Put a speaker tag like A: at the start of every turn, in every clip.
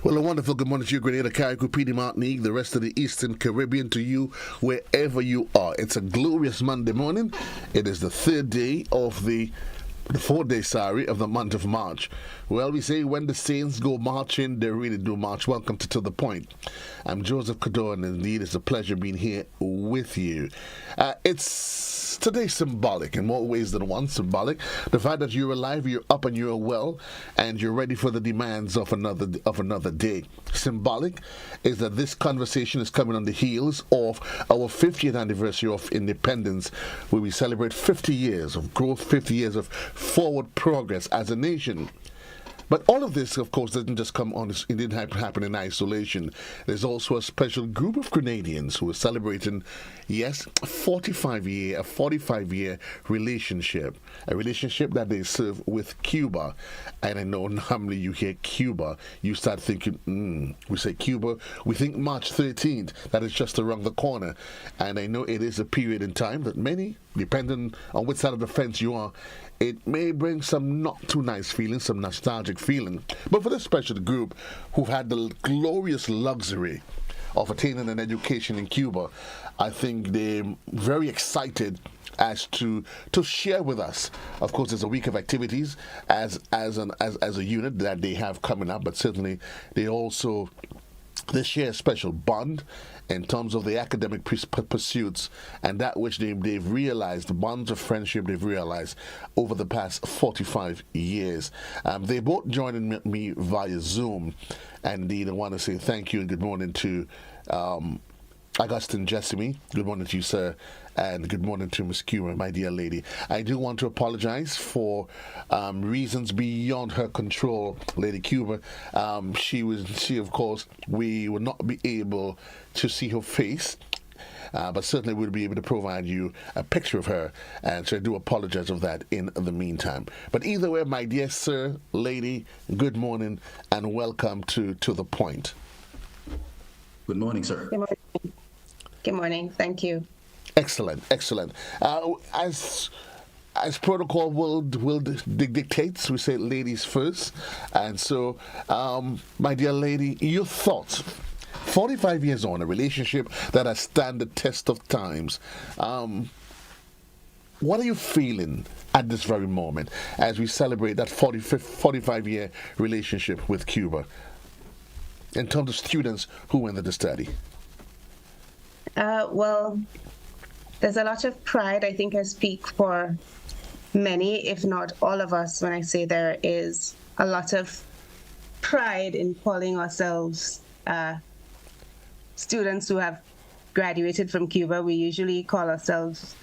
A: Well, a wonderful good morning to you, Grenada, Carriacou, PD, Martinique, the rest of the Eastern Caribbean, to you, wherever you are. It's a glorious Monday morning. It is the third day of the fourth day, of the month of March. Well, we say when the saints go marching, they really do march. Welcome to the Point. I'm Joseph Cadore, and indeed it's a pleasure being here with you. It's today symbolic in more ways than one. Symbolic, the fact that you're alive, you're up, and you're well, and you're ready for the demands of another day. Symbolic is that this conversation is coming on the heels of our 50th anniversary of independence, where we celebrate 50 years of growth, 50 years of forward progress as a nation. But all of this, of course, doesn't just come on, it didn't happen in isolation. There's also a special group of Grenadians who are celebrating, yes, a 45-year relationship, a relationship that they serve with Cuba. And I know normally you hear Cuba, you start thinking, we say Cuba, we think March 13th, that is just around the corner. And I know it is a period in time that many, depending on which side of the fence you are, it may bring some not too nice feelings, some nostalgic feeling. But for this special group who've had the glorious luxury of attaining an education in Cuba, I think they're very excited as to share with us. Of course, there's a week of activities as a unit that they have coming up, but certainly they share a special bond in terms of the academic pursuits and that which they've realized, the bonds of friendship they've realized over the past 45 years. They both joining me via Zoom, and indeed I want to say thank you and good morning to Augustine, Jessamy. Good morning to you, sir. And good morning to Miss Cuban, my dear lady. I do want to apologize for reasons beyond her control, Lady Cuban. She, of course, we will not be able to see her face, but certainly we'll be able to provide you a picture of her. And so I do apologize of that in the meantime. But either way, my dear sir, lady, good morning and welcome to the Point.
B: Good morning, sir.
C: Good morning. Good morning. Thank you.
A: Excellent. As protocol will dictates, we say ladies first. And so, my dear lady, your thoughts. 45 years on, a relationship that has stand the test of times. What are you feeling at this very moment as we celebrate that 45-year relationship with Cuba in terms of students who went there to study?
C: Well, there's a lot of pride. I think I speak for many, if not all of us, when I say there is a lot of pride in calling ourselves students who have graduated from Cuba. We usually call ourselves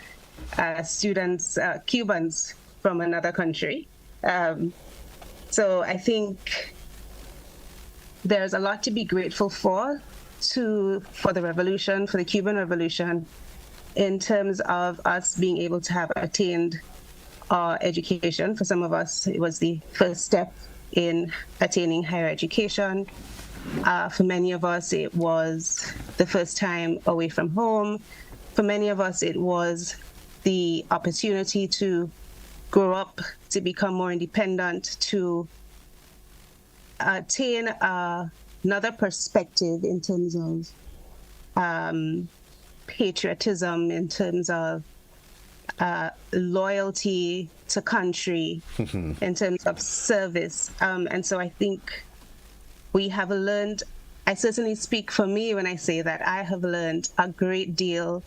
C: students, Cubans from another country. So I think there's a lot to be grateful for the revolution, for the Cuban Revolution, in terms of us being able to have attained our education. For some of us, it was the first step in attaining higher education. For many of us, it was the first time away from home. For many of us, it was the opportunity to grow up, to become more independent, to attain another perspective in terms of patriotism, in terms of loyalty to country, in terms of service. And so I think we have learned, I certainly speak for me when I say that I have learned a great deal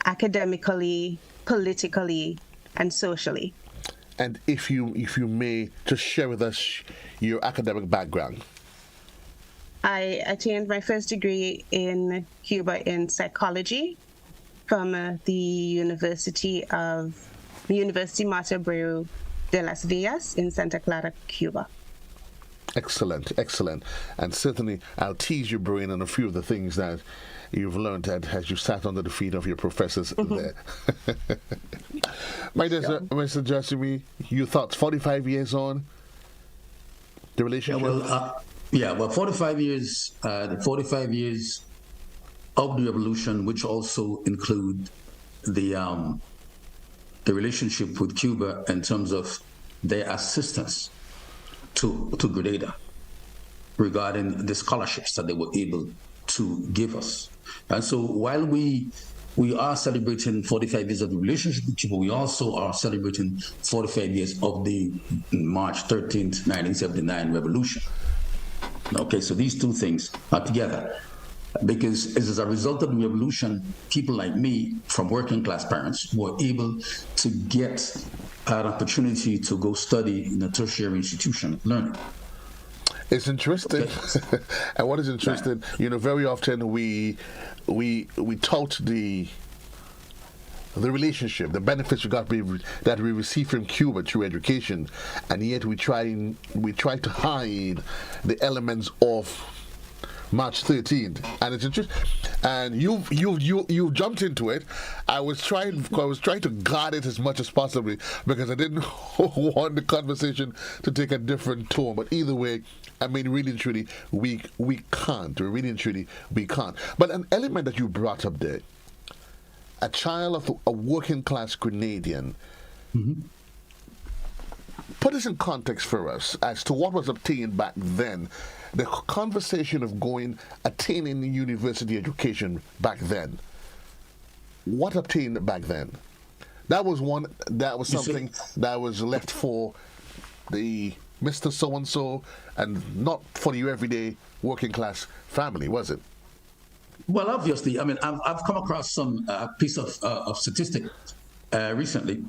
C: academically, politically, and socially.
A: And if you may, just share with us your academic background.
C: I attained my first degree in Cuba in psychology from the University Mater Abreu de Las Villas in Santa Clara, Cuba.
A: Excellent. And certainly I'll tease your brain on a few of the things that you've learned as you sat under the feet of your professors there. My dear Mr. Jessamy, your thoughts, 45 years on the relationship?
B: 45 years, the 45 years of the revolution, which also include the relationship with Cuba in terms of their assistance to Grenada. regarding the scholarships that they were able to give us. And so while we are celebrating 45 years of the relationship with Cuba, we also are celebrating 45 years of the March 13th, 1979 revolution. Okay, so these two things are together. Because as a result of the revolution, people like me from working class parents were able to get an opportunity to go study in a tertiary institution of learning.
A: It's interesting.
B: Okay.
A: And what is interesting, very often we tout the relationship, the benefits that we receive from Cuba through education, and yet we try to hide the elements of March 13th, and it's interesting. And you jumped into it. I was trying to guard it as much as possible because I didn't want the conversation to take a different tone. But either way, I mean, really and truly, we can't. Really and truly, we can't. But an element that you brought up there, a child of a working class Grenadian.
B: Mm-hmm.
A: Put this in context for us as to what was obtained back then. The conversation of attaining the university education back then. What obtained back then? That was something that was left for the Mr. So-and-so and not for your everyday working class family, was it?
B: Well, obviously, I mean, I've come across some piece of statistic recently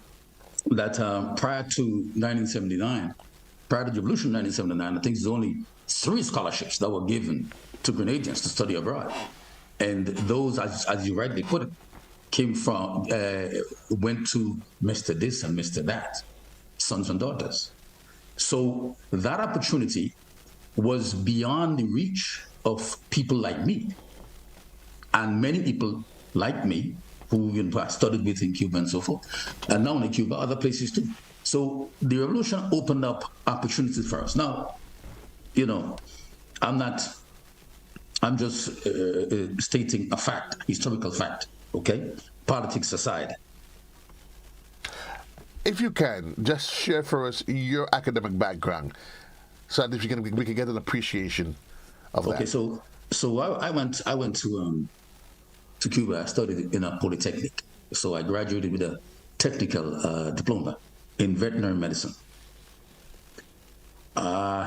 B: that prior to 1979, prior to the revolution in 1979, I think there's only 3 scholarships that were given to Grenadians to study abroad. And those, as you rightly put it, went to Mr. This and Mr. That, sons and daughters. So that opportunity was beyond the reach of people like me. And many people like me who I studied with in Cuba and so forth, and now in Cuba, other places too. So the revolution opened up opportunities for us. Now, I'm just stating a fact, historical fact, okay? Politics aside.
A: If you can, just share for us your academic background so that we can get an appreciation of that.
B: Okay, so I went to Cuba. I studied in a polytechnic. So I graduated with a technical diploma in veterinary medicine.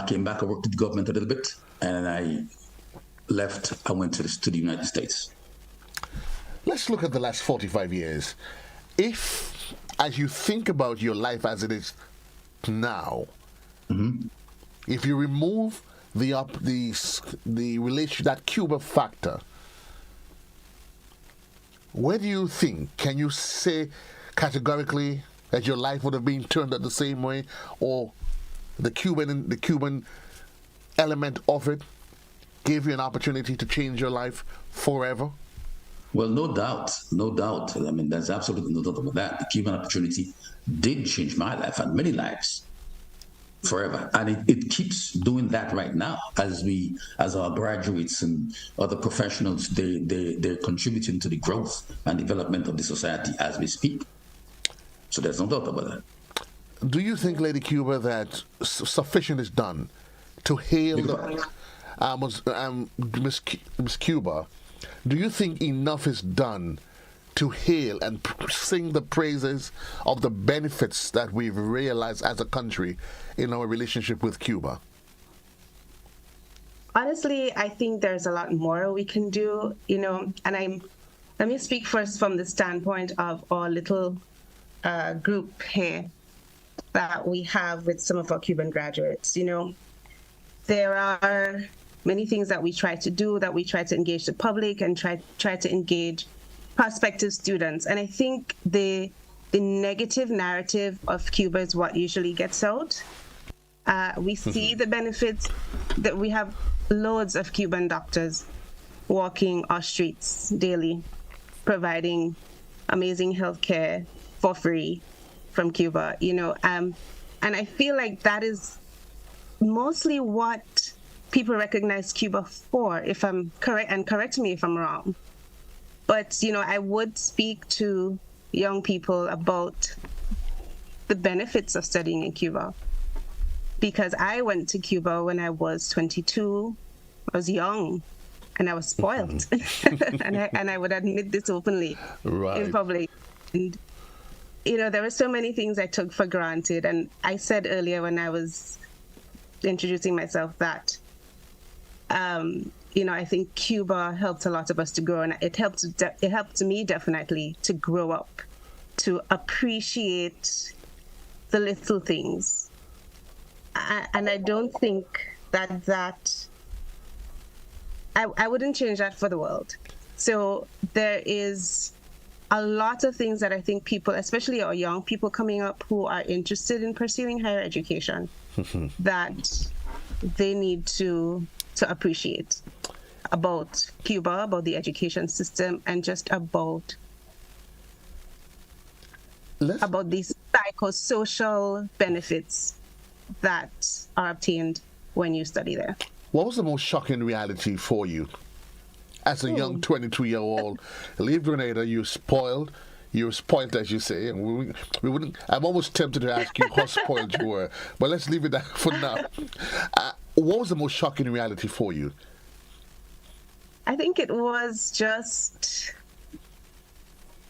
B: Came back, I worked with the government a little bit, and I left. I went to the United States.
A: Let's look at the last 45 years. If, as you think about your life as it is now,
B: mm-hmm.
A: if you remove the relation, that Cuba factor, where do you think, can you say categorically that your life would have been turned out the same way, or the Cuban element of it gave you an opportunity to change your life forever?
B: Well, no doubt. I mean, there's absolutely no doubt about that. The Cuban opportunity did change my life and many lives forever. And it keeps doing that right now as our graduates and other professionals, they're contributing to the growth and development of the society as we speak. So there's no doubt about that.
A: Do you think, Lady Cuba, that sufficient is done to hail Miss Cuba? Do you think enough is done to hail and sing the praises of the benefits that we've realized as a country in our relationship with Cuba?
C: Honestly, I think there's a lot more we can do, and let me speak first from the standpoint of our little group here that we have with some of our Cuban graduates. There are many things that we try to do, that we try to engage the public and try to engage prospective students. And I think the negative narrative of Cuba is what usually gets out. We see the benefits, that we have loads of Cuban doctors walking our streets daily, providing amazing healthcare for free from Cuba, and I feel like that is mostly what people recognize Cuba for, if I'm correct, and correct me if I'm wrong. But, I would speak to young people about the benefits of studying in Cuba. because I went to Cuba when I was 22. I was young and I was spoiled. and I would admit this openly in public. And, there were so many things I took for granted. And I said earlier when I was introducing myself that, I think Cuba helped a lot of us to grow. And it helped me definitely to grow up, to appreciate the little things. And I don't think that I wouldn't change that for the world. So there is a lot of things that I think people, especially our young people coming up who are interested in pursuing higher education, that they need to appreciate about Cuba, about the education system, and just about these psychosocial benefits that are obtained when you study there.
A: What was the most shocking reality for you? As a young 22-year-old, leave Grenada, you're spoiled, as you say, and we wouldn't. I'm almost tempted to ask you how spoiled you were, but let's leave it there for now. What was the most shocking reality for you?
C: I think it was just,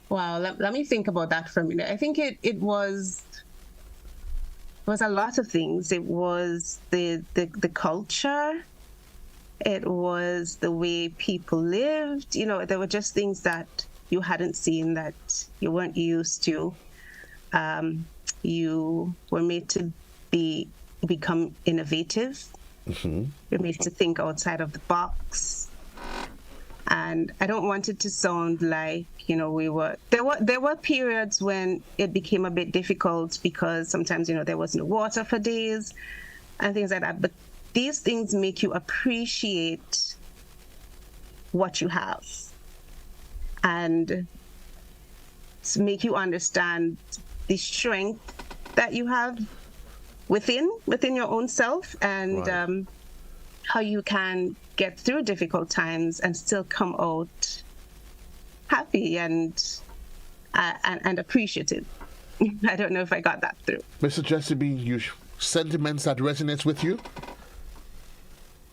C: wow, let me think about that for a minute. I think it was a lot of things. It was the culture. It was the way people lived. There were just things that you hadn't seen, that you weren't used to. You were made to become innovative. You're made to think outside of the box. And I don't want it to sound like, there were periods when it became a bit difficult because sometimes, there was no water for days and things like that. But these things make you appreciate what you have and make you understand the strength that you have within your own self, and how you can get through difficult times and still come out happy and appreciative. I don't know if I got that through.
A: Mr. Jessamy, sentiments that resonates with you?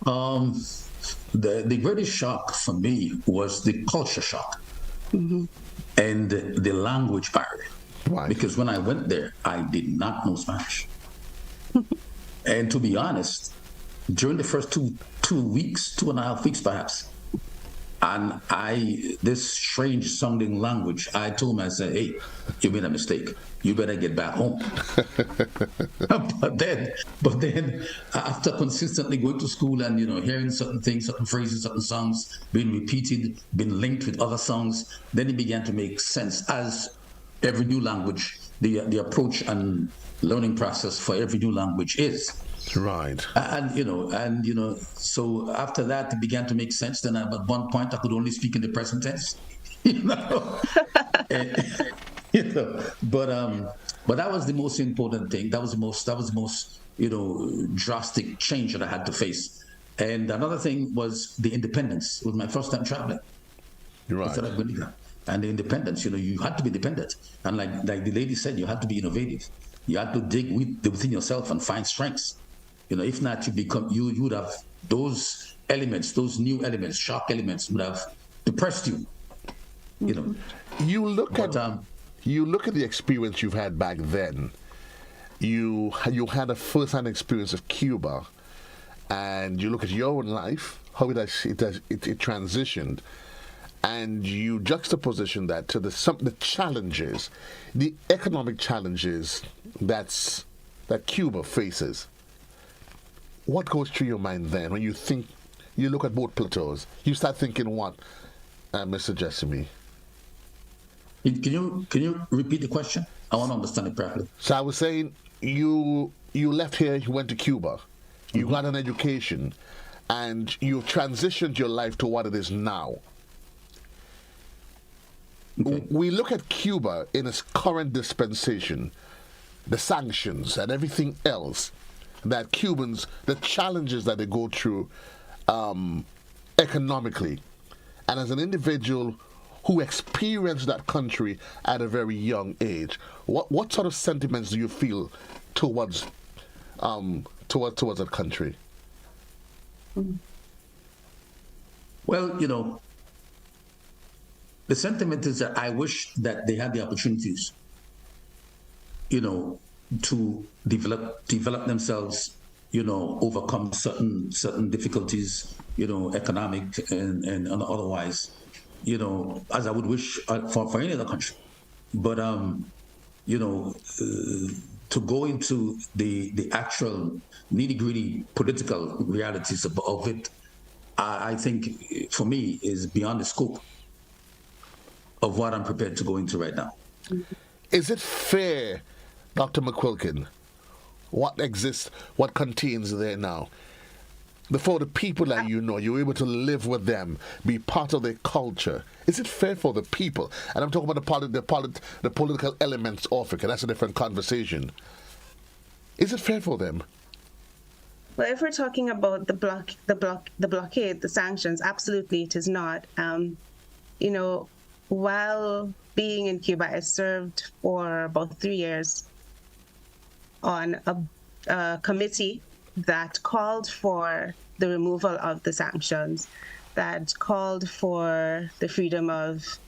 B: The greatest shock for me was the culture shock and the language barrier. Right. Because when I went there, I did not know Spanish. And to be honest, during the first 2.5 weeks perhaps, and this strange sounding language, I told myself, hey, you made a mistake. You better get back home. But then after consistently going to school and, hearing certain things, certain phrases, certain songs being repeated, being linked with other songs, then it began to make sense. As every new language, the approach and learning process for every new language is.
A: Right.
B: And so after that, it began to make sense. Then at one point, I could only speak in the present tense, But that was the most important thing. That was the most drastic change that I had to face. And another thing was the independence. It was my first time traveling.
A: Right.
B: And the independence, you had to be independent. And like the lady said, you had to be innovative. You had to dig within yourself and find strengths. If not, you would have those elements, those new elements, shock elements would have depressed you.
A: You look at the experience you've had back then. You had a first-hand experience of Cuba, and you look at your own life, how it transitioned, and you juxtaposition that to the challenges, the economic challenges that Cuba faces. What goes through your mind then when you look at both plateaus? You start thinking what, Mr. Jessamy?
B: Can you repeat the question? I want to understand it properly.
A: So I was saying, you left here, you went to Cuba, you got an education, and you transitioned your life to what it is now. Okay. We look at Cuba in its current dispensation, the sanctions and everything else that Cubans, the challenges that they go through economically, and as an individual who experienced that country at a very young age, what sort of sentiments do you feel towards towards that country?
B: Well, the sentiment is that I wish that they had the opportunities, to develop themselves, overcome certain difficulties, economic and otherwise, as I would wish for any other country. But to go into the actual nitty-gritty political realities of it, I think for me is beyond the scope of what I'm prepared to go into right now.
A: Is it fair, Dr. McQuilkin, what exists, what contains there now? For the people that you're able to live with them, be part of their culture. Is it fair for the people? And I'm talking about the political elements of it. That's a different conversation. Is it fair for them?
C: Well, if we're talking about the blockade, the sanctions, absolutely it is not. While being in Cuba, I served for about 3 years on a committee that called for the removal of the sanctions, that called for the freedom of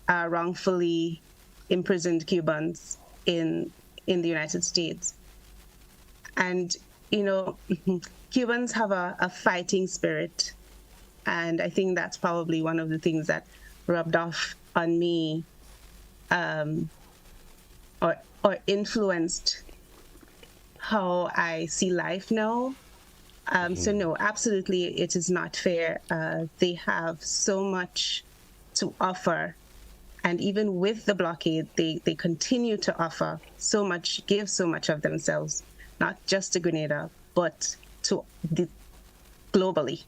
C: wrongfully imprisoned Cubans in the United States. And, Cubans have a fighting spirit. And I think that's probably one of the things that rubbed off on me or influenced how I see life now. So no, absolutely, it is not fair. They have so much to offer. And even with the blockade, they continue to offer so much, give so much of themselves, not just to Grenada, but to globally.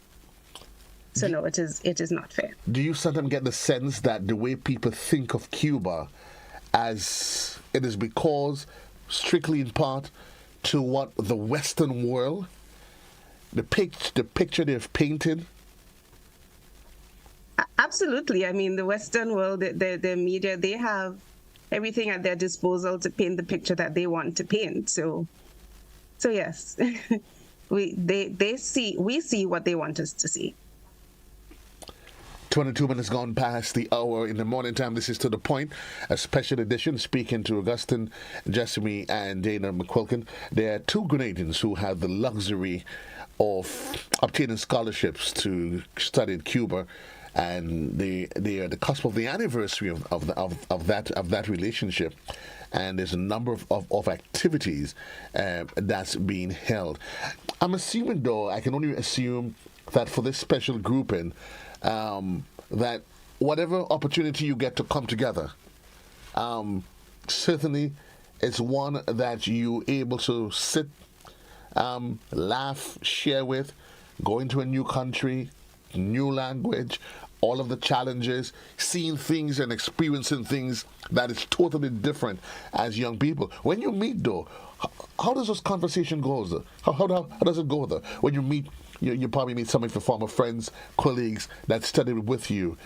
C: So no, it is not fair.
A: Do you sometimes get the sense that the way people think of Cuba as it is because, strictly in part, to what the Western world, the picture they've painted?
C: Absolutely. I mean, the Western world, the media, they have everything at their disposal to paint the picture that they want to paint. So yes, we see what they want us to see.
A: 22 minutes gone past the hour in the morning time. This is To The Point, a special edition, speaking to Augustine, Jessamy, and Dhana McQuilkin. There are two Grenadians who have the luxury of obtaining scholarships to study in Cuba, and they are at the cusp of the anniversary of that relationship. And there's a number of activities that's being held. I'm assuming, though, I can only assume that for this special grouping, that whatever opportunity you get to come together, certainly it's one that you're able to sit, laugh, share with, go into a new country, new language, all of the challenges, seeing things and experiencing things that is totally different as young people. When you meet, though, how does this conversation go? How does it go, though? When you meet, you probably meet some of your former friends, colleagues that studied with you.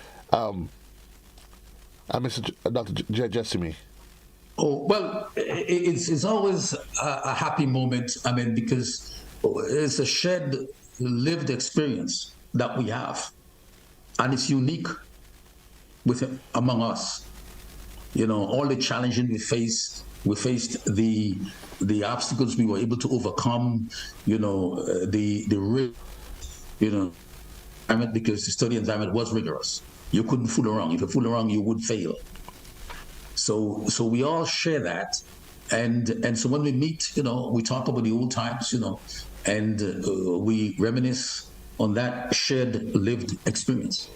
A: Mr. Dr. Jessamy.
B: Oh, well, it's always a happy moment. I mean, because it's a shared lived experience that we have, and it's unique among us. All the challenges we faced the obstacles we were able to overcome. The risk. Because the study environment was rigorous. You couldn't fool around. If you fool around, you would fail. So we all share that, and so when we meet, we talk about the old times, and we reminisce on that shared lived experience.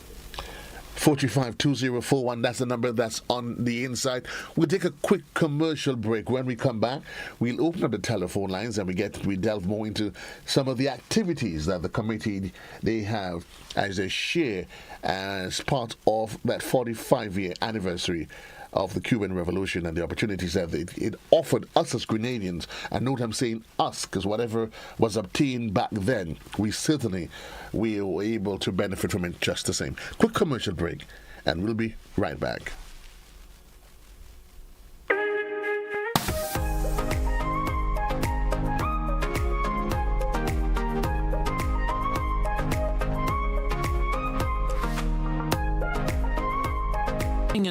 A: 435-2041, that's the number that's on the inside. We'll take a quick commercial break. When we come back, we'll open up the telephone lines and we delve more into some of the activities that the committee they have as they share as part of that 45-year anniversary of the Cuban Revolution and the opportunities that it offered us as Grenadians. And note I'm saying us, because whatever was obtained back then, we were able to benefit from it just the same. Quick commercial break, and we'll be right back.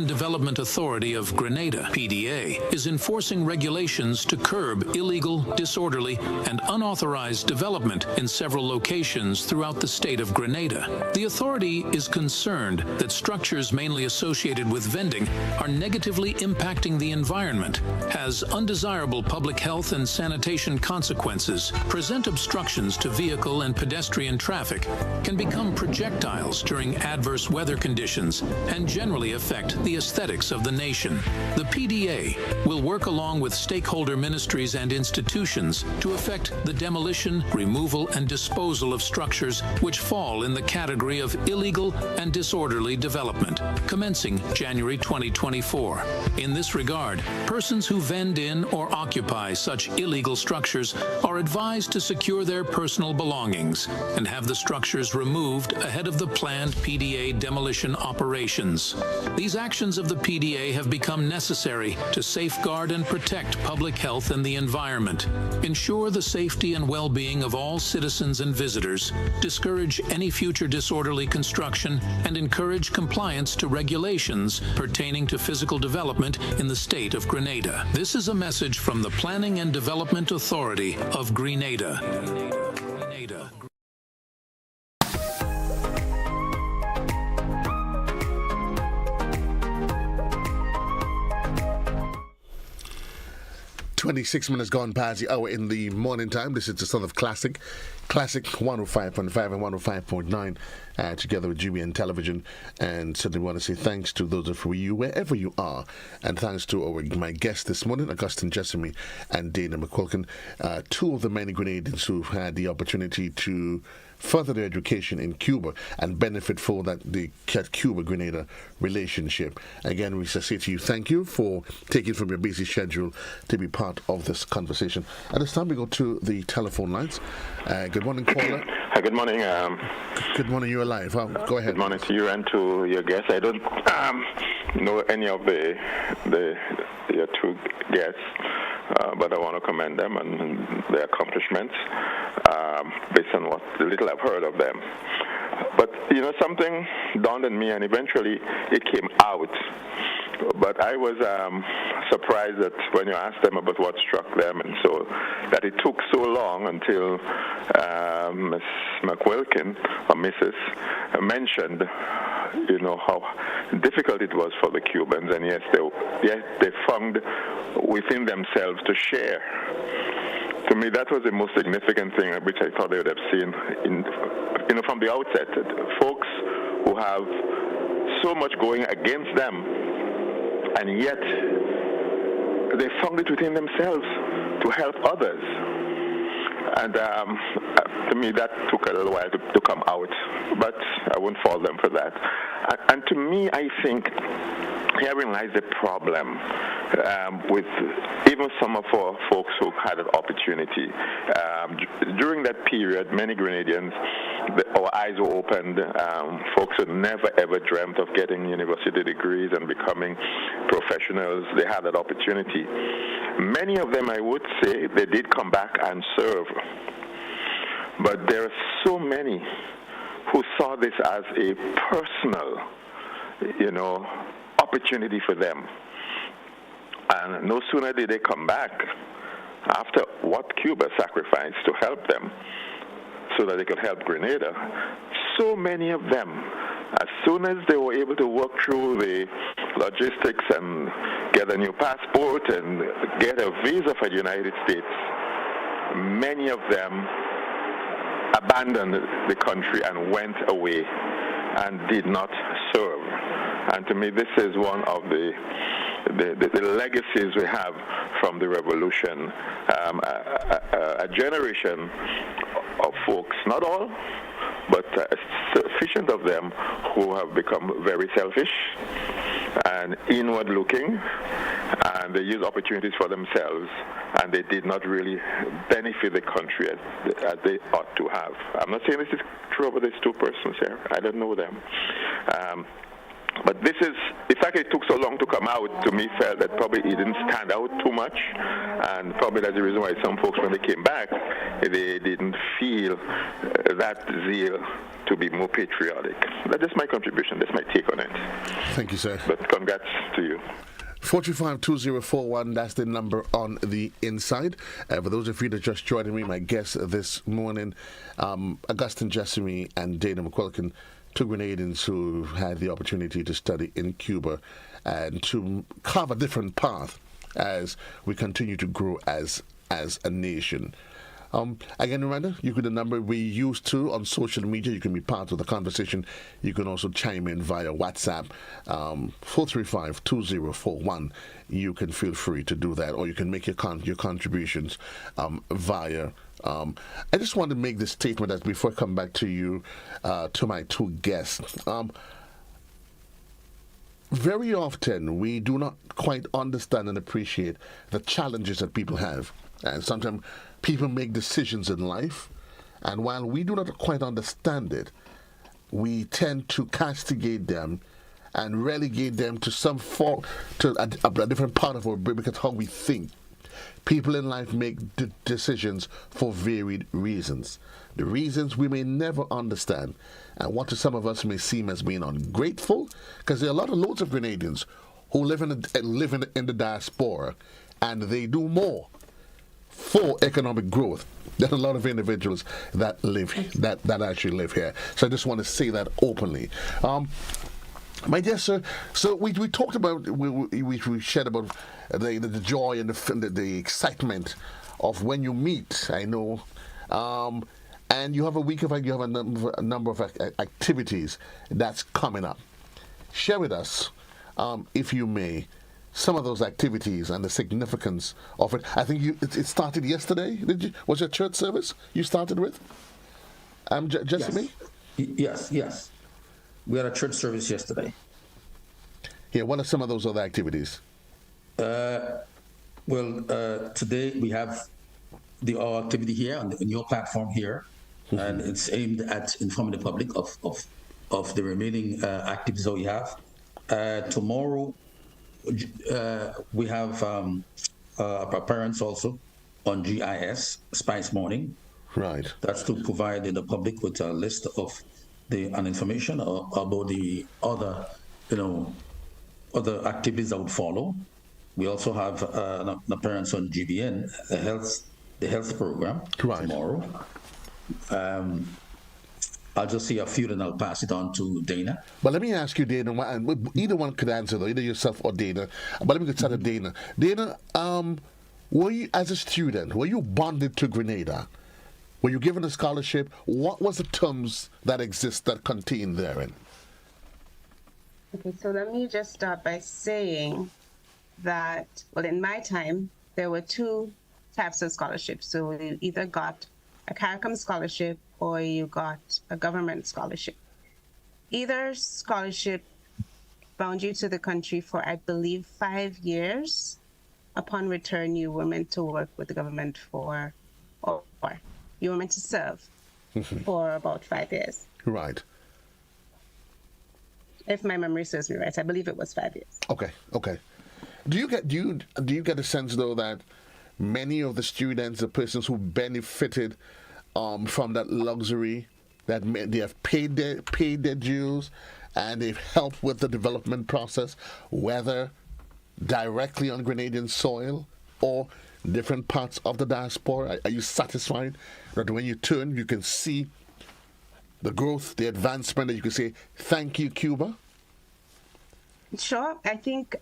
D: and Development Authority of Grenada, PDA, is enforcing regulations to curb illegal, disorderly, and unauthorized development in several locations throughout the state of Grenada. The authority is concerned that structures mainly associated with vending are negatively impacting the environment, has undesirable public health and sanitation consequences, present obstructions to vehicle and pedestrian traffic, can become projectiles during adverse weather conditions, and generally affect the aesthetics of the nation. The PDA will work along with stakeholder ministries and institutions to effect the demolition, removal, and disposal of structures which fall in the category of illegal and disorderly development, commencing January 2024. In this regard, persons who vend in or occupy such illegal structures are advised to secure their personal belongings and have the structures removed ahead of the planned PDA demolition operations. These actions of the PDA have become necessary to safeguard and protect public health and the environment, ensure the safety and well-being of all citizens and visitors, discourage any future disorderly construction, and encourage compliance to regulations pertaining to physical development in the state of Grenada. This is a message from the Planning and Development Authority of Grenada.
A: 26 minutes gone past the hour in the morning time. This is the Son of Classic 105.5 and 105.9, together with GBN Television. And certainly want to say thanks to those of you, wherever you are, and thanks to my guests this morning, Augustine, Jessamy, and Dhana Quilkin, two of the many Grenadians who've had the opportunity to further their education in Cuba and benefit for the Cuba-Grenada relationship. Again, we say to you, thank you for taking from your busy schedule to be part of this conversation. At this time, we go to the telephone lines. Good morning, caller.
E: Hi, good morning.
A: Good morning, you're alive. Go ahead.
E: Good morning to you and to your guests. I don't know any of your two guests, but I want to commend them and their accomplishments based on what the little I've heard of them. But, something dawned on me, and eventually it came out. But I was surprised that when you asked them about what struck them, and so that it took so long until Miss McQuilkin, or Mrs., mentioned, how difficult it was for the Cubans, and yes, they found within themselves to share. To me, that was the most significant thing, which I thought they would have seen from the outset. Folks who have so much going against them, and yet they found it within themselves to help others. And to me, that took a little while to come out, but I won't fault them for that. And to me, I think herein lies the problem with even some of our folks who had an opportunity. During that period, many Grenadians, our eyes were opened. Folks who never ever dreamt of getting university degrees and becoming professionals, they had that opportunity. Many of them, I would say, they did come back and serve. But there are so many who saw this as a personal, opportunity for them. And no sooner did they come back after what Cuba sacrificed to help them so that they could help Grenada. So many of them, as soon as they were able to work through the logistics and get a new passport and get a visa for the United States, many of them abandoned the country and went away and did not serve. And to me, this is one of the legacies we have from the revolution. A generation of folks, not all, but sufficient of them who have become very selfish and inward-looking, and they use opportunities for themselves, and they did not really benefit the country as they ought to have. I'm not saying this is true about these two persons here. I don't know them. But this is, the fact it took so long to come out, to me, felt that probably it didn't stand out too much, and probably that's the reason why some folks, when they came back, they didn't feel that zeal to to be more patriotic. That's just my contribution. That's my take on it.
A: Thank you, sir.
E: But congrats to you.
A: 435-2041, that's the number on the inside. For those of you that are just joining me, my guests this morning, Augustine, Jessamy, and Dhana Quilkin, two Grenadians who had the opportunity to study in Cuba and to carve a different path as we continue to grow as a nation. Again, reminder, you can the number we used to on social media. You can be part of the conversation. You can also chime in via WhatsApp, 435-2041. You can feel free to do that, or you can make your contributions via. I just want to make this statement as before I come back to you, to my two guests. Very often, we do not quite understand and appreciate the challenges that people have. And sometimes people make decisions in life, and while we do not quite understand it, we tend to castigate them and relegate them to some form, to a different part of our brain, because how we think. People in life make decisions for varied reasons. The reasons we may never understand, and what to some of us may seem as being ungrateful, because there are loads of Grenadians who live in the diaspora, and they do more for economic growth than a lot of individuals that actually live here. So I just want to say that openly. My dear sir, so we talked about, we shared about the joy and the excitement of when you meet, I know, and you have a number of activities that's coming up. Share with us, if you may, some of those activities and the significance of it. I think it started yesterday. Was your church service you started with? Jessamy?
B: Yes. We had a church service yesterday.
A: Yeah, what are some of those other activities?
B: Today we have our activity here on your platform here, and it's aimed at informing the public of the remaining activities that we have. Tomorrow, we have our parents also on GIS, Spice Morning.
A: Right.
B: That's to provide the public with a list of an information about the other activities that would follow. We also have the parents on GBN, the health program, right, tomorrow. I'll just say a few, and I'll pass it on to Dhana.
A: But let me ask you, Dhana, and either one could answer, though, either yourself or Dhana. But let me get started, Dhana. Dhana, were you, as a student, were you bonded to Grenada? Were you given a scholarship? What was the terms that exist that contained therein?
C: Okay, so let me just start by saying that, well, in my time, there were two types of scholarships. So you either got a CARICOM scholarship or you got a government scholarship. Either scholarship bound you to the country for, I believe, 5 years. Upon return, you were meant to work with the government or you were meant to serve for about 5 years.
A: Right.
C: If my memory serves me right, I believe it was 5 years.
A: Okay. Do you get a sense, though, that many of the students, the persons who benefited from that luxury, that they have paid their dues, and they've helped with the development process, whether directly on Grenadian soil or different parts of the diaspora? Are you satisfied that when you turn, you can see the growth, the advancement, that you can say, thank you, Cuba?
C: Sure. I think,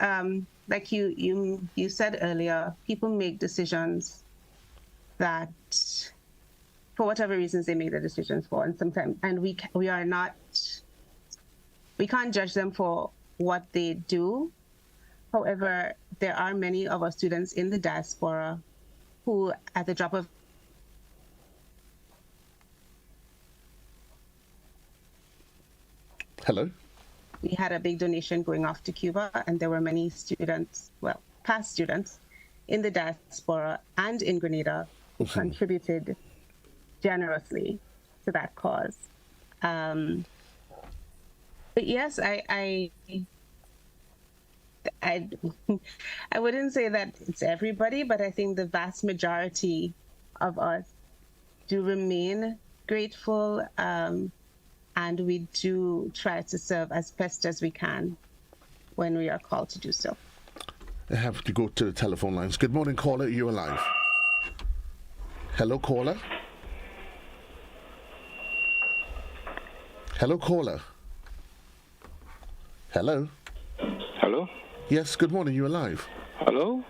C: like you said earlier, people make decisions that, for whatever reasons they make the decisions for, and sometimes, and we can't judge them for what they do. However, there are many of our students in the diaspora who, at the drop of
A: Hello?
C: We had a big donation going off to Cuba, and there were many students, well, past students, in the diaspora and in Grenada who contributed generously to that cause. But yes, I wouldn't say that it's everybody, but I think the vast majority of us do remain grateful and we do try to serve as best as we can when we are called to do so.
A: I have to go to the telephone lines. Good morning, caller. You're alive. Hello, caller. Hello, caller. Hello.
E: Hello?
A: Yes, good morning. You're alive.
E: Hello?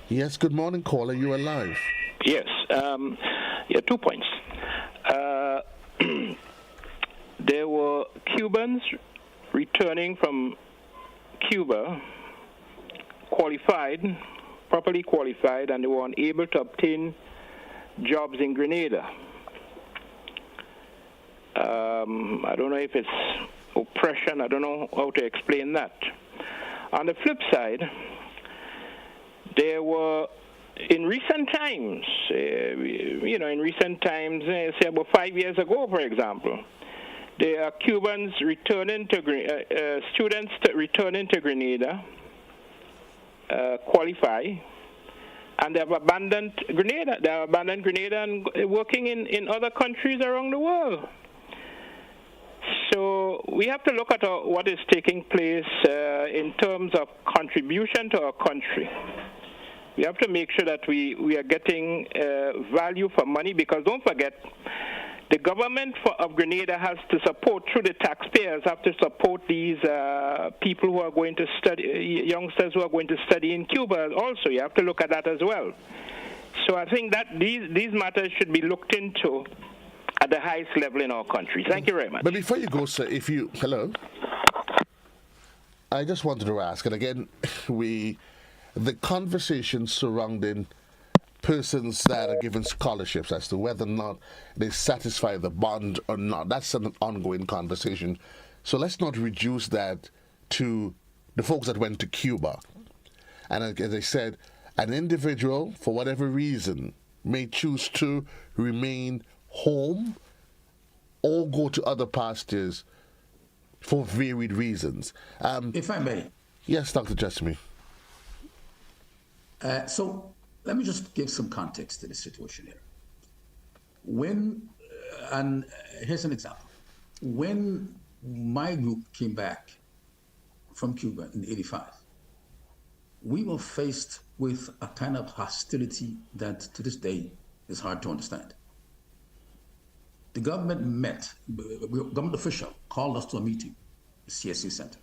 A: Yes, good morning, caller. You're alive.
E: Yes. 2 points. There were Cubans returning from Cuba, properly qualified, and they were unable to obtain jobs in Grenada. I don't know if it's oppression. I don't know how to explain that. On the flip side, there were, in recent times, say about 5 years ago, for example, there are Cubans returning to students returning to Grenada, qualify, and they have abandoned Grenada. They have abandoned Grenada and working in other countries around the world. So we have to look at what is taking place in terms of contribution to our country. We have to make sure that we are getting value for money, because don't forget, the government of Grenada has to support, through the taxpayers, have to support these people who are going to study, youngsters who are going to study in Cuba also. You have to look at that as well. So I think that these matters should be looked into at the highest level in our country. Thank you very much.
A: But before you go, sir, hello? I just wanted to ask, and again, the conversation surrounding persons that are given scholarships as to whether or not they satisfy the bond or not, that's an ongoing conversation. So let's not reduce that to the folks that went to Cuba. And as I said, an individual, for whatever reason, may choose to remain home or go to other pastures for varied reasons.
B: If I may.
A: Yes, Dr. Jessamy.
B: So let me just give some context to the situation here. And here's an example. When my group came back from Cuba in '85, we were faced with a kind of hostility that to this day is hard to understand. The government official called us to a meeting, the CSC Center,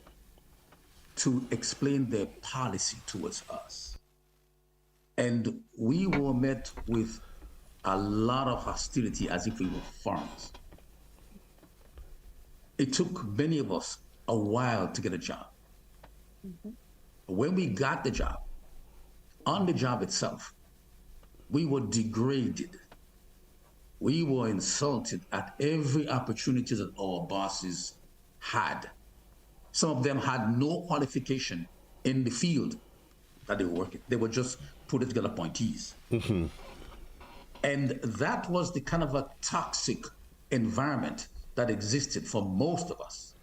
B: to explain their policy towards us. And we were met with a lot of hostility as if we were foreigners. It took many of us a while to get a job. Mm-hmm. When we got the job, on the job itself, we were degraded. We were insulted at every opportunity that our bosses had. Some of them had no qualification in the field that they were working. They were just put together appointees. Mm-hmm. And that was the kind of a toxic environment that existed for most of us.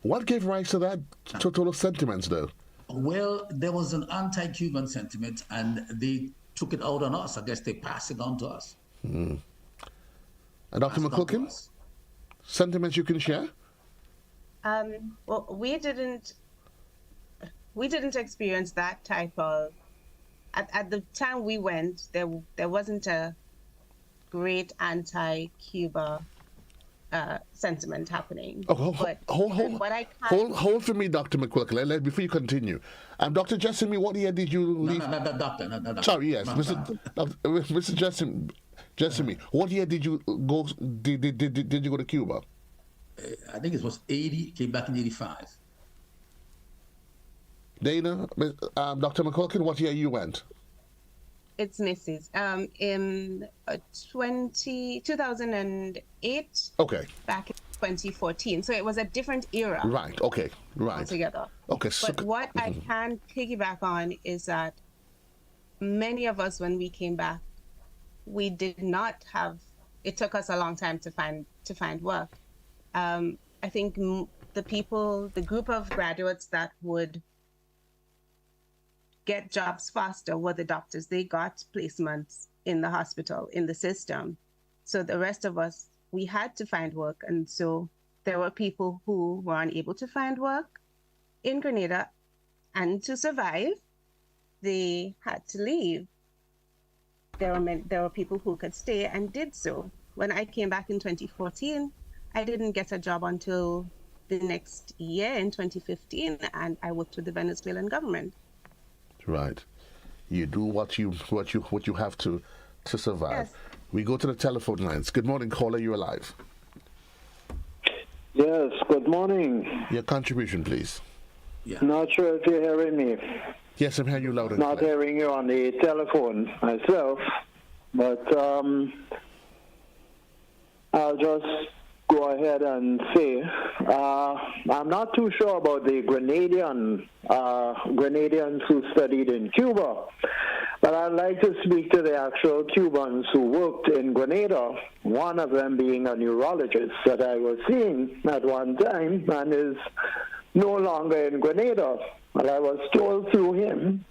A: What gave rise to that total of sentiments, though?
B: Well, there was an anti-Cuban sentiment, and they took it out on us. I guess they passed it on to us.
A: Mm. And Dr. McQuilkin, sentiments you can share?
C: Well, we didn't experience that type of. At the time we went, there wasn't a great anti-Cuba sentiment happening.
A: Oh, hold for me, Dr. McQuilkin. Before you continue, Dr. Jessamy, what year did you leave?
B: No, doctor.
A: Sorry, yes, Mr. Jessamy, what year did you go? Did you go to Cuba?
B: I think it was 80. Came back in 85.
A: Dhana, Dr. McQuilkin, what year you went?
C: It's Mrs. In 2008.
A: Okay.
C: Back in 2014. So it was a different era.
A: Right. Okay. Right.
C: Altogether.
A: Okay.
C: But what I can piggyback on is that many of us, when we came back, we did not have. It took us a long time to find work. I think the group of graduates that would get jobs faster were the doctors. They got placements in the hospital, in the system. So the rest of us, we had to find work. And so there were people who were unable to find work in Grenada, and to survive, they had to leave. There were people who could stay and did so. When I came back in 2014, I didn't get a job until the next year in 2015, and I worked with the Venezuelan government.
A: Right. You do what you have to survive.
C: Yes.
A: We go to the telephone lines. Good morning, caller. You're alive.
F: Yes, good morning.
A: Your contribution, please.
B: Yeah.
F: Not sure if you're hearing me.
A: Yes, I'm hearing you loud and
F: Not
A: clear.
F: hearing you on the telephone myself, but I'll just go ahead and say I'm not too sure about the Grenadians who studied in Cuba, but I'd like to speak to the actual Cubans who worked in Grenada, one of them being a neurologist that I was seeing at one time and is no longer in Grenada. Well, I was told through him,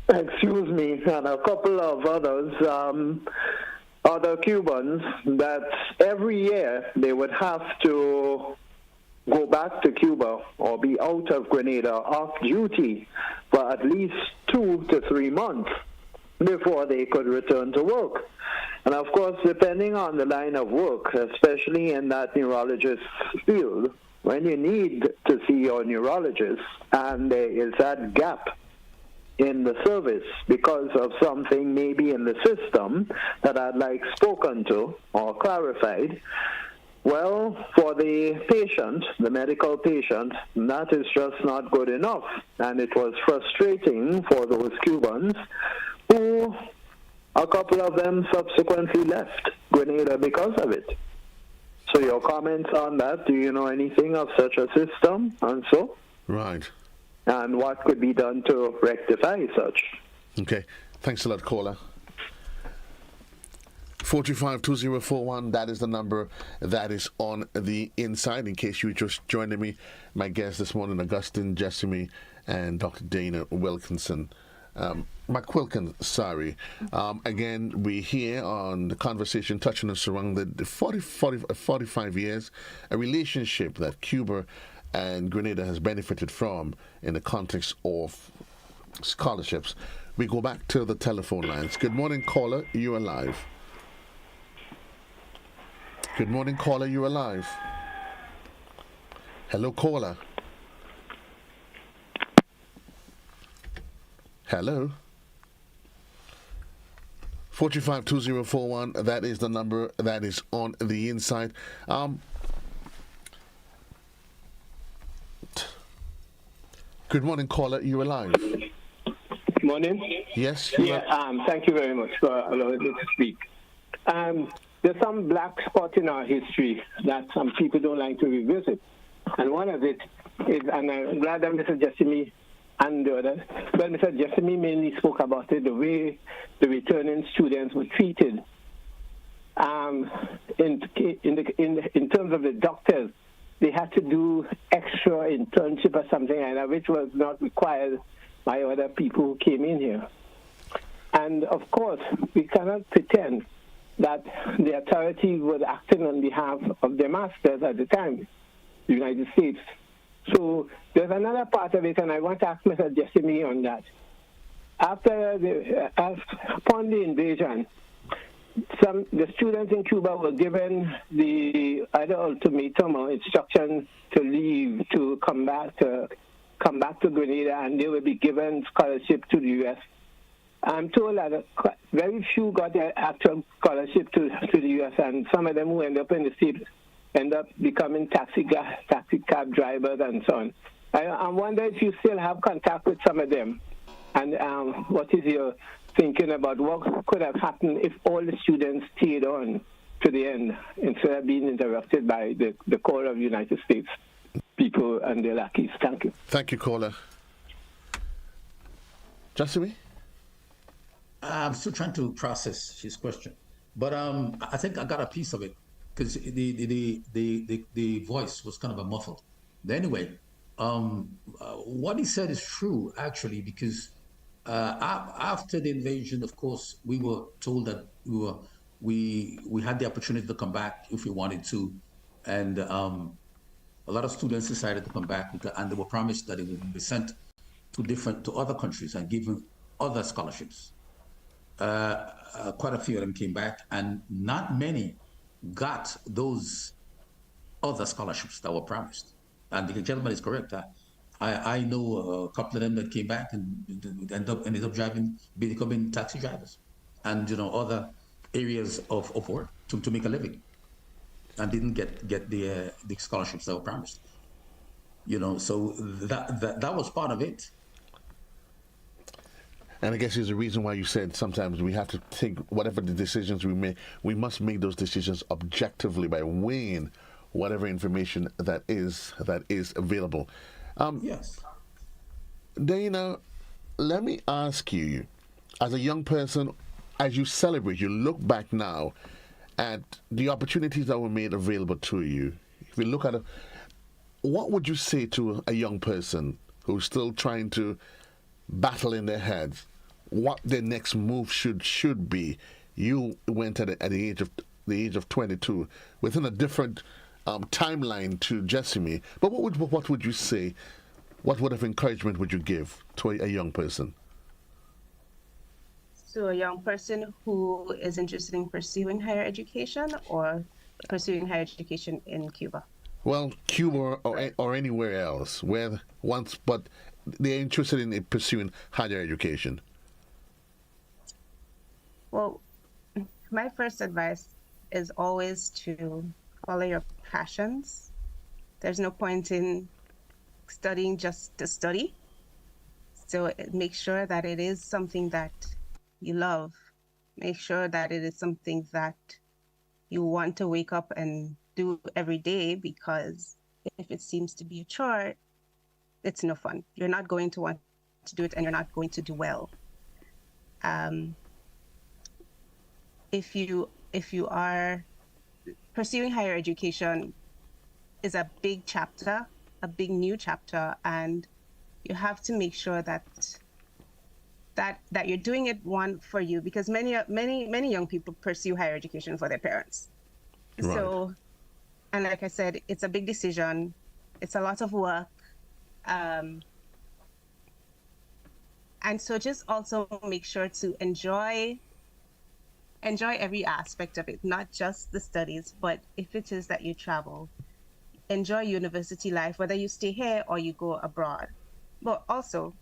F: excuse me, and a couple of others, other Cubans, that every year they would have to go back to Cuba or be out of Grenada off duty for at least 2 to 3 months before they could return to work. And of course, depending on the line of work, especially in that neurologist field, when you need to see your neurologist and there is that gap in the service because of something maybe in the system that I'd like spoken to or clarified, well, for the patient, the medical patient, that is just not good enough. And it was frustrating for those Cubans who, a couple of them subsequently left Grenada because of it. So your comments on that, do you know anything of such a system and so?
A: Right.
F: And what could be done to rectify such?
A: Okay. Thanks a lot, caller. 425-2041, that is the number that is on the inside. In case you just joining me, my guests this morning, Augustine, Jessamy, and Dr. Dhana Wilkinson. Quilkin, sorry. Again, we're here on the conversation touching us around the 45 years, a relationship that Cuba and Grenada has benefited from in the context of scholarships. We go back to the telephone lines. Good morning, caller. You are live. Good morning, caller. You are live. Hello, caller. Hello. 425-2041, that is the number that is on the inside. Good morning, caller. You are live.
G: Morning.
A: Yes.
G: Thank you very much for allowing me to speak. There's some black spot in our history that some people don't like to revisit, and one of it is, and I'm glad that Mr. Jessamy and the other, well, Mr. Jessamy mainly spoke about it, the way the returning students were treated. In terms of the doctors, they had to do extra internship or something like that, which was not required by other people who came in here. And of course, we cannot pretend that the authorities were acting on behalf of their masters at the time, the United States. So there's another part of it, and I want to ask Mr. Jessamy on that. Upon the invasion, the students in Cuba were given the either ultimatum or instruction to leave, to come back to Grenada, and they will be given scholarship to the U.S. I'm told that very few got their actual scholarship to the U.S., and some of them who end up in the States end up becoming taxi cab drivers and so on. I wonder if you still have contact with some of them, and what is your thinking about what could have happened if all the students stayed on to the end instead of being interrupted by the core of the United States people and their lackeys. Thank you.
A: Thank you, caller. Jessamy?
B: I'm still trying to process his question, but I think I got a piece of it because the voice was kind of a muffled. But anyway, what he said is true actually, because after the invasion, of course, we were told that we had the opportunity to come back if we wanted to, and a lot of students decided to come back, and they were promised that it would be sent to other countries and given other scholarships. Quite a few of them came back, and not many got those other scholarships that were promised. And the gentleman is correct. I know a couple of them that came back and ended up becoming taxi drivers, and other areas of work to make a living, and didn't get the scholarships that were promised. So that was part of it.
A: And I guess there's a reason why you said sometimes we have to think whatever the decisions we make, we must make those decisions objectively by weighing whatever information that is available.
B: Yes.
A: Dhana, let me ask you, as a young person, as you celebrate, you look back now at the opportunities that were made available to you. If you look at it, what would you say to a young person who's still trying to battle in their heads what their next move should be? You went at the age of 22 within a different timeline to Jessamy, but what would you say? What word of encouragement would you give to a young person?
C: So a young person who is interested in pursuing higher education or pursuing higher education in Cuba?
A: Well, Cuba or anywhere else, but they're interested in pursuing higher education.
C: Well, my first advice is always to follow your passions. There's no point in studying just to study. So make sure that it is something that you love. Make sure that it is something that you want to wake up and do every day, because if it seems to be a chore, it's no fun. You're not going to want to do it, and you're not going to do well. If you are pursuing higher education, is a big chapter, a big new chapter, and you have to make sure that you're doing it for you, because many young people pursue higher education for their parents. Right. So, and like I said, it's a big decision. It's a lot of work. And so just also make sure to enjoy every aspect of it, not just the studies, but if it is that you travel, enjoy university life, whether you stay here or you go abroad. But also,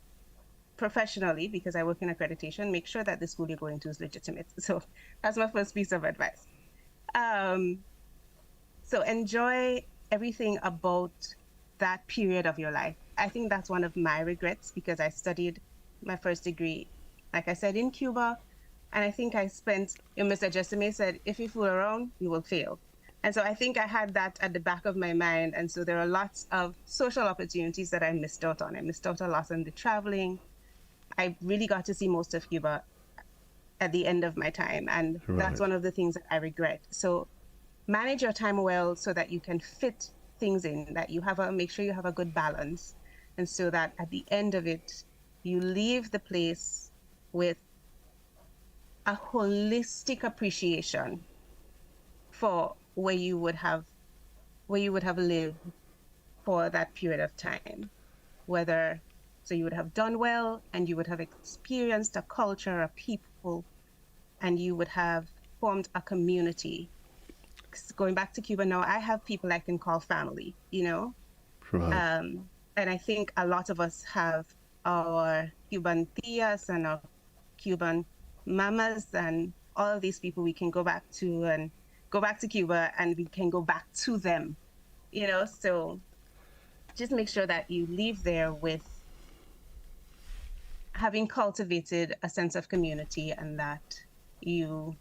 C: professionally, because I work in accreditation, make sure that the school you're going to is legitimate. So that's my first piece of advice. So enjoy everything about that period of your life. I think that's one of my regrets, because I studied my first degree, like I said, in Cuba. And I think I spent, Mr. Jessamy said, if you fool around, you will fail. And so I think I had that at the back of my mind. And so there are lots of social opportunities that I missed out on. I missed out a lot on the traveling. I really got to see most of Cuba at the end of my time. And That's one of the things that I regret. So manage your time well so that you can fit things in, that you make sure you have a good balance. And so that at the end of it, you leave the place with a holistic appreciation for where you would have lived for that period of time. So you would have done well, and you would have experienced a culture, a people, and you would have formed a community. Going back to Cuba now, I have people I can call family, Right. And I think a lot of us have our Cuban tias and our Cuban mamas and all of these people we can go back to Cuba, and we can go back to them, so just make sure that you leave there with having cultivated a sense of community, and that you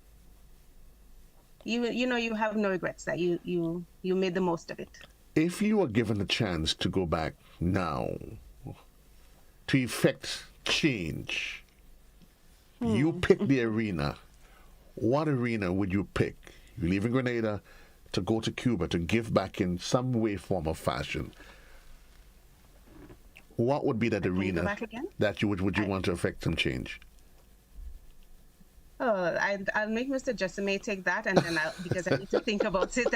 C: have no regrets, that you made the most of it.
A: If you were given a chance to go back now to effect change, you pick the arena. What arena would you pick? You're leaving Grenada to go to Cuba to give back in some way, form, or fashion. What would be that arena that you would want to affect some change?
C: Oh, I'll make Mr. Jessamy take that, and then because I need to think about it.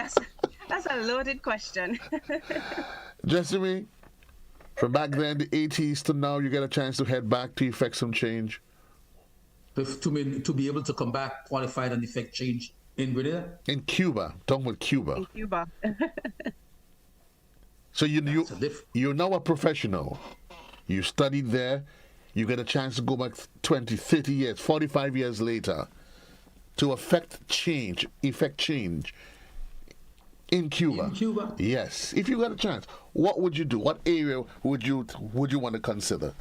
C: That's a loaded question.
A: Jessamy, from back then, the 80s to now, you get a chance to head back to effect some change.
B: To be able to come back qualified and effect change in Grenada?
A: In Cuba, talking about Cuba.
C: In Cuba.
A: So you're now a professional. You studied there. You get a chance to go back 20, 30 years, 45 years later to effect change in Cuba.
B: In Cuba?
A: Yes. If you got a chance, what would you do? What area would you want to consider?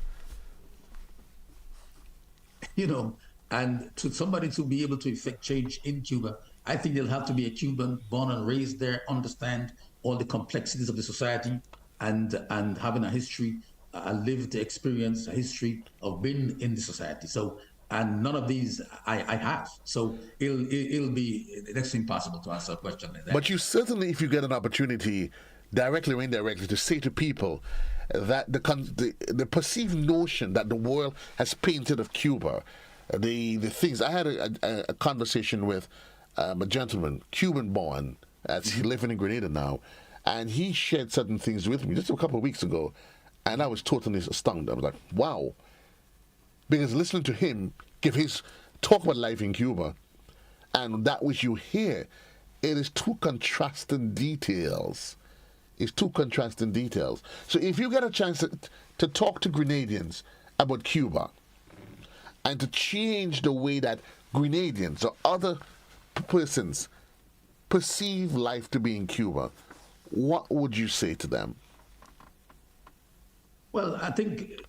B: And to somebody to be able to effect change in Cuba, I think they'll have to be a Cuban, born and raised there, understand all the complexities of the society, and having a history, a lived experience, a history of being in the society. So, and none of these I have. So it'll be next to impossible to answer a question like that.
A: But you certainly, if you get an opportunity, directly or indirectly, to say to people that the perceived notion that the world has painted of Cuba, the things. I had a conversation with a gentleman, Cuban born, as he's living in Grenada now, and he shared certain things with me just a couple of weeks ago, and I was totally astounded. I was like, wow. Because listening to him give his talk about life in Cuba, and that which you hear, it is two contrasting details. It's two contrasting details. So if you get a chance to talk to Grenadians about Cuba, and to change the way that Grenadians or other persons perceive life to be in Cuba, what would you say to them?
B: Well, I think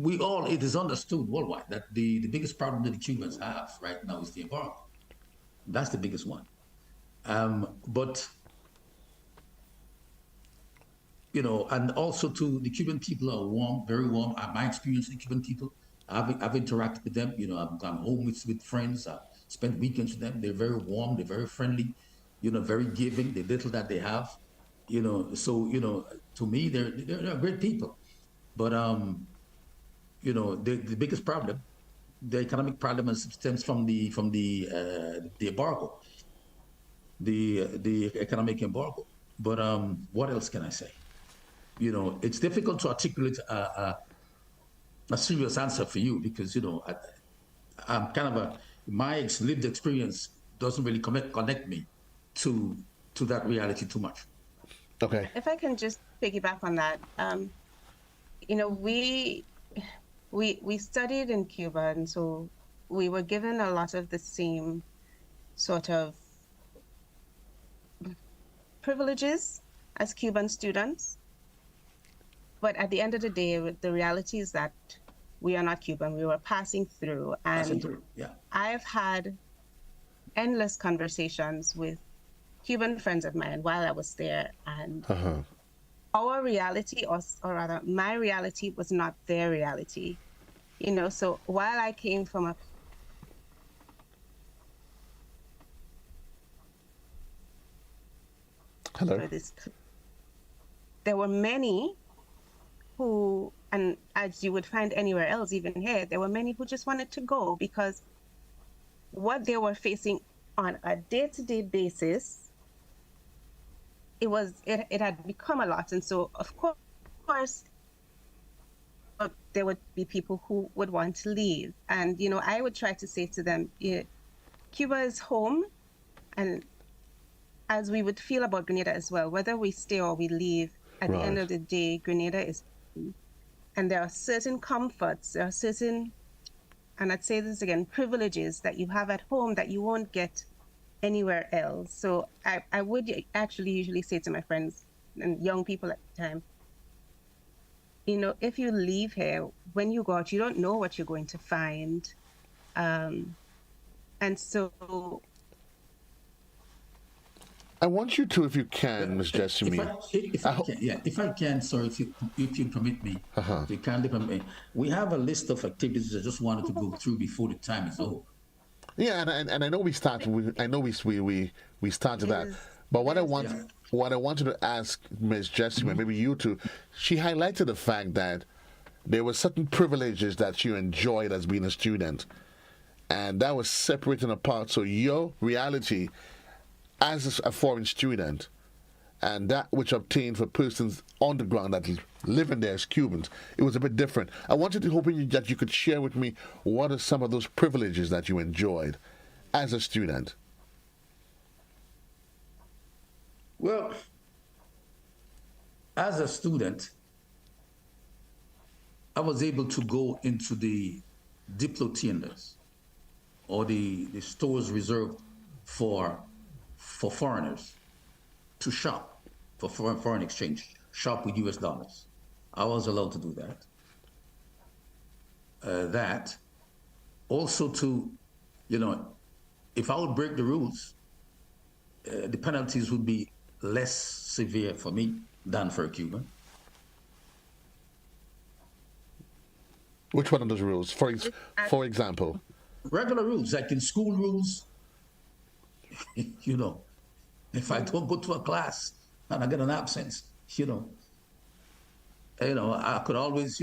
B: it is understood worldwide that the biggest problem that the Cubans have right now is the embargo. That's the biggest one. But, and also too, the Cuban people are warm, very warm. My experience with Cuban people, I've interacted with them. I've gone home with friends. I've spent weekends with them. They're very warm. They're very friendly. Very giving. The little that they have. So to me, they're great people. But the biggest problem, the economic problem, stems from the embargo, the economic embargo. But what else can I say? It's difficult to articulate a serious answer for you because I'm kind of my lived experience doesn't really connect me to that reality too much.
A: Okay.
C: If I can just piggyback on that, we studied in Cuba, and so we were given a lot of the same sort of privileges as Cuban students. But at the end of the day, the reality is that we are not Cuban. We were passing through. And
B: yeah.
C: I've had endless conversations with Cuban friends of mine while I was there. And our reality, or rather, my reality was not their reality. So while I came from a there were many who, and as you would find anywhere else, even here, there were many who just wanted to go because what they were facing on a day-to-day basis, it had become a lot. And so, of course, there would be people who would want to leave. And, I would try to say to them, Cuba is home, and as we would feel about Grenada as well, whether we stay or we leave, at the end of the day, Grenada is home. And there are certain comforts, there are certain, and I'd say this again, privileges that you have at home that you won't get anywhere else. So I would actually usually say to my friends and young people at the time, if you leave here, when you go out, you don't know what you're going to find. And so
A: I want you to, if you can, Ms. Jessamy.
B: If I can, sorry, if you permit me, if you kindly permit me, we have a list of activities I just wanted to go through before the time is over.
A: Yeah, and I know we started. I know we started that. But what I wanted to ask Ms. Jessamy, maybe you too, she highlighted the fact that there were certain privileges that you enjoyed as being a student, and that was separating apart. So your reality as a foreign student and that which obtained for persons on the ground that is living there as Cubans, it was a bit different. I wanted to hope that you could share with me what are some of those privileges that you enjoyed as a student.
B: Well, as a student, I was able to go into the Diplo tiendas, or the stores reserved for foreigners to shop for foreign exchange, shop with US dollars. I was allowed to do that. That also to, if I would break the rules, the penalties would be less severe for me than for a Cuban.
A: Which one of those rules? For example?
B: Regular rules, like in school rules, if I don't go to a class and I get an absence, I could always,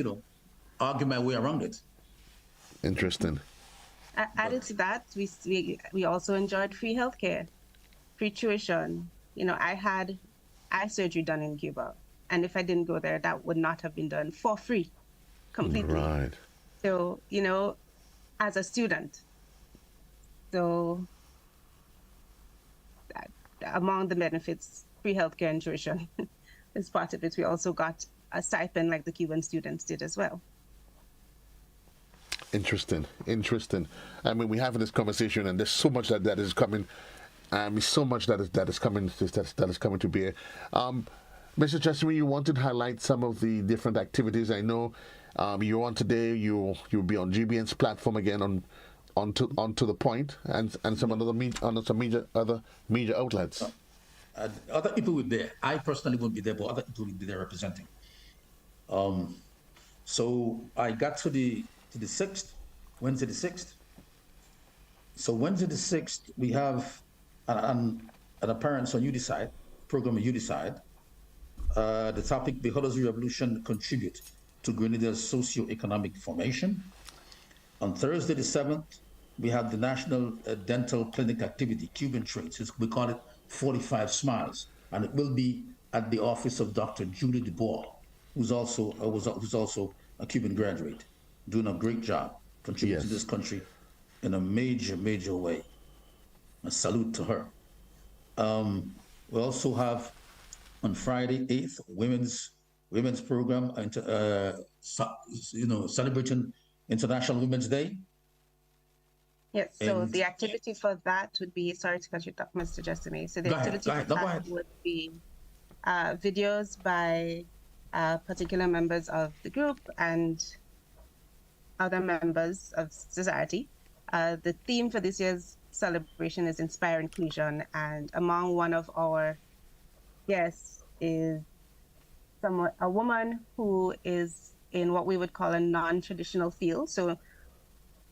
B: argue my way around it.
A: Interesting.
C: Added to that, we also enjoyed free healthcare, free tuition. I had eye surgery done in Cuba, and if I didn't go there, that would not have been done for free, completely.
A: Right.
C: So, as a student, so among the benefits, free healthcare and tuition is part of it. We also got a stipend like the Cuban students did as well.
A: Interesting. I mean, we're having this conversation, and there's so much that is coming. So much that is coming to bear. Mr. Jessamy, you wanted to highlight some of the different activities. I know you're on today. You'll be on GBN's platform again on to the point, and some other other media outlets.
B: Other people will be there. I personally won't be there, but other people will be there representing. So I got to the 6th, Wednesday the 6th. So Wednesday the 6th, we have an appearance on You Decide, program You Decide. The topic, the Huddersfield Revolution Contribute to Grenada's Socio-Economic Formation. On Thursday the 7th, we have the National Dental Clinic Activity, Cuban Traits. We call it 45 Smiles, and it will be at the office of Dr. Julie Dubois, who's also a Cuban graduate, doing a great job, contributing to this country in a major way. A salute to her. We also have on Friday 8th women's program, celebrating International Women's Day.
C: Yes, so the activity for that would be, sorry to cut you off, Mr. Jessamy. So the activity for that would be videos by particular members of the group and other members of society. The theme for this year's celebration is Inspire Inclusion, and among one of our guests is a woman who is in what we would call a non-traditional field. So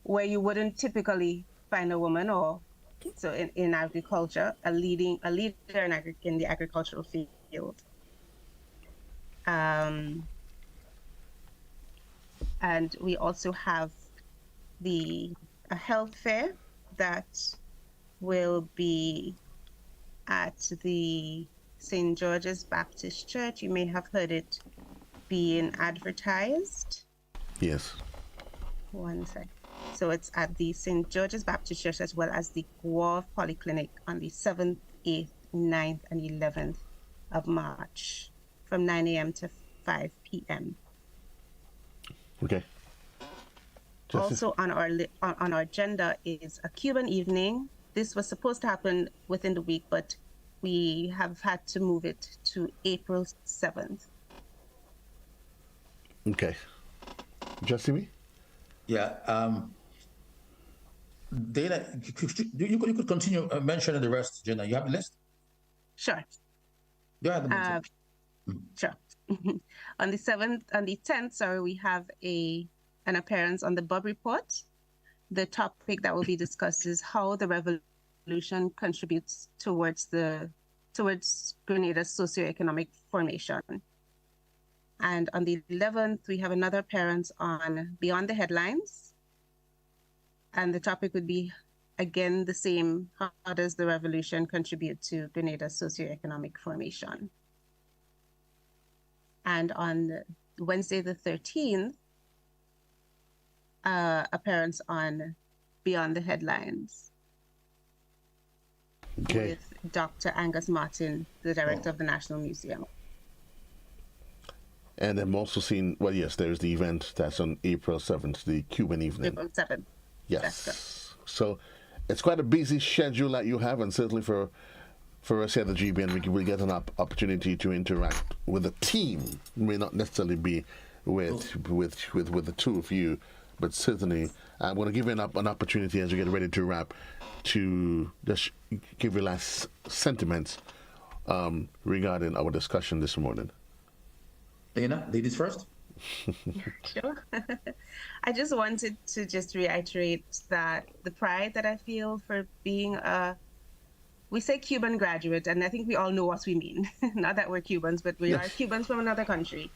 C: where you wouldn't typically find a woman, or so in agriculture, a leader in the agricultural field. And we also have a health fair that will be at the St. George's Baptist Church. You may have heard it being advertised.
A: Yes.
C: One sec. So it's at the St. George's Baptist Church as well as the Guelph Polyclinic on the 7th, 8th, 9th, and 11th of March from 9 a.m. to 5 p.m.
A: Okay.
C: Also on our agenda is a Cuban evening. This was supposed to happen within the week, but we have had to move it to April 7th.
A: Okay. Jessamy?
B: Yeah. Dhana, you could continue mentioning the rest, Jenna. You have a list?
C: Sure.
B: Go ahead.
C: Sure. On the 10th, we have an appearance on the Bob Report. The topic that will be discussed is how the revolution contributes towards Grenada's socioeconomic formation. And on the 11th, we have another appearance on Beyond the Headlines. And the topic would be again, the same. How does the revolution contribute to Grenada's socioeconomic formation? And on Wednesday the 13th, appearance on Beyond the Headlines with Dr. Angus Martin, the director of the National Museum.
A: And I'm also seeing, well, yes, there's the event that's on April 7th, the Cuban evening.
C: April 7th.
A: Yes. So it's quite a busy schedule that you have, and certainly for us here at the GBN, we get an opportunity to interact with the team. It may not necessarily be with the two of you, but certainly I'm going to give you an opportunity as you get ready to wrap to just give your last sentiments regarding our discussion this morning.
C: Dhana, ladies first. Sure. I just wanted to just reiterate that the pride that I feel for being we say Cuban graduate, and I think we all know what we mean. Not that we're Cubans, but we are Cubans from another country.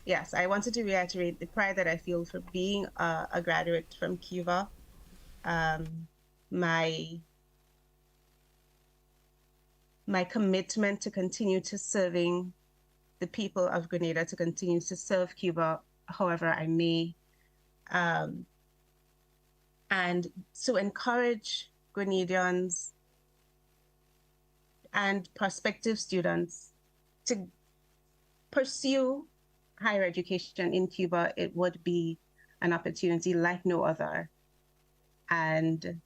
C: Yes, I wanted to reiterate the pride that I feel for being a graduate from Cuba. My commitment to continue to serving the people of Grenada, to continue to serve Cuba however I may, and to encourage Grenadians and prospective students to pursue higher education in Cuba. It would be an opportunity like no other. And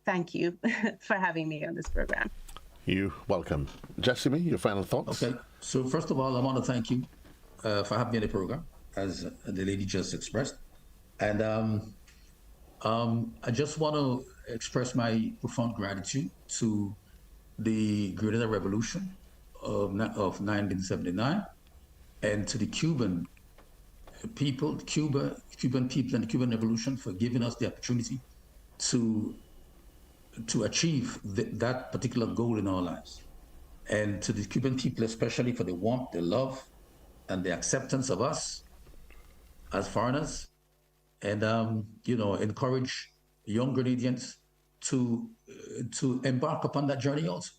C: thank you for having me on this program.
A: You're welcome. Jessamy, your final thoughts?
B: Okay. So first of all, I want to thank you for having me on the program, as the lady just expressed. And I just want to express my profound gratitude to the Grenada Revolution of 1979 and to the Cuban people, Cuban people and the Cuban Revolution for giving us the opportunity to achieve that particular goal in our lives. And to the Cuban people, especially for the warmth, the love, and the acceptance of us as foreigners, and encourage young Grenadians to embark upon that journey also,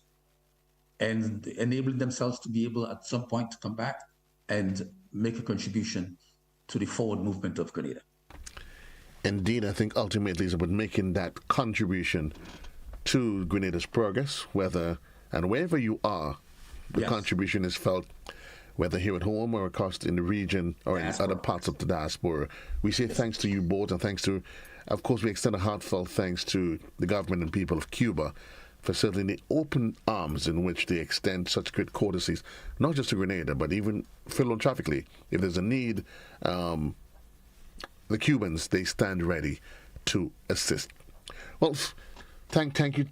B: and enable themselves to be able at some point to come back and make a contribution to the forward movement of Grenada.
A: Indeed, I think ultimately it's about making that contribution to Grenada's progress, whether and wherever you are, the contribution is felt, whether here at home or across in the region or in other parts of the diaspora. We say thanks to you both, and thanks to, of course, we extend a heartfelt thanks to the government and people of Cuba for certainly the open arms in which they extend such great courtesies, not just to Grenada, but even philanthropically. If there's a need, the Cubans, they stand ready to assist. Well, thank you,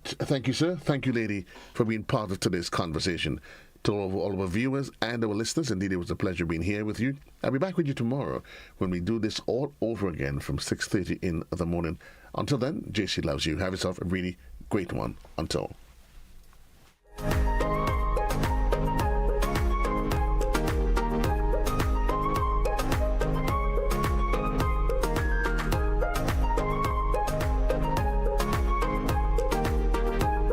A: sir. Thank you, lady, for being part of today's conversation. To all of our viewers and our listeners, indeed, it was a pleasure being here with you. I'll be back with you tomorrow when we do this all over again from 6:30 in the morning. Until then, JC loves you. Have yourself a really great one. Until.